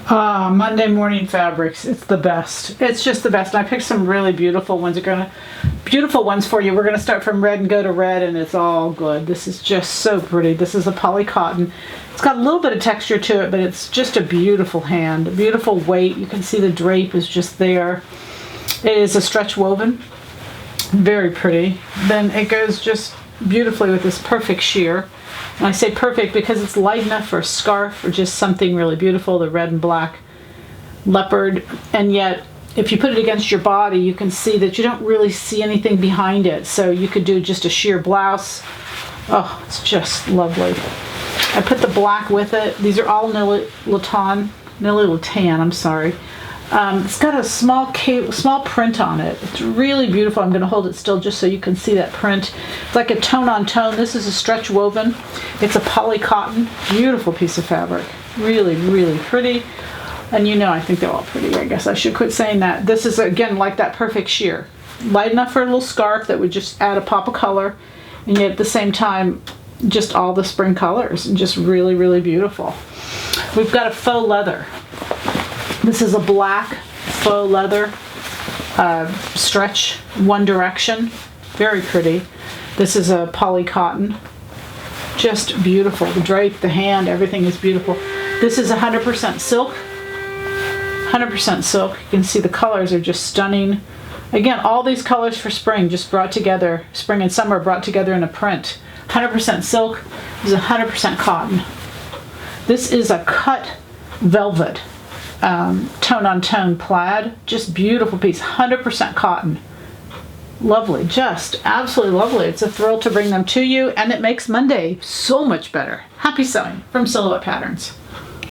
Monday morning fabrics. It's the best. It's just the best. I picked some really beautiful ones. Beautiful ones for you. We're gonna start from red and go to red, and it's all good. This is just so pretty. This is a poly cotton. It's got a little bit of texture to it, but it's just a beautiful hand, a beautiful weight. You can see the drape is just there. It is a stretch woven. Very pretty. Then it goes just beautifully with this perfect sheer. And I say perfect because it's light enough for a scarf or just something really beautiful, the red and black leopard. And yet, if you put it against your body, you can see that you don't really see anything behind it. So you could do just a sheer blouse. Oh, it's just lovely. I put the black with it. These are all Nilly Latan, I'm sorry. It's got a small print on it. It's really beautiful. I'm going to hold it still just so you can see that print. It's like a tone on tone. This is a stretch woven. It's a poly cotton. Beautiful piece of fabric. Really, really pretty. And I think they're all pretty. I guess I should quit saying that. This is, again, like that perfect sheer. Light enough for a little scarf that would just add a pop of color. And yet at the same time, just all the spring colors. And just really, really beautiful. We've got a faux leather. This is a black faux leather stretch, One Direction. Very pretty. This is a poly cotton. Just beautiful. The drape, the hand, everything is beautiful. This is 100% silk. 100% silk. You can see the colors are just stunning. Again, all these colors for spring just brought together, spring and summer brought together in a print. 100% silk. This is 100% cotton. This is a cut velvet. Tone on tone plaid, just beautiful piece, 100% cotton. Lovely, just absolutely lovely. It's a thrill to bring them to you, and it makes Monday so much better. Happy sewing from Silhouette Patterns.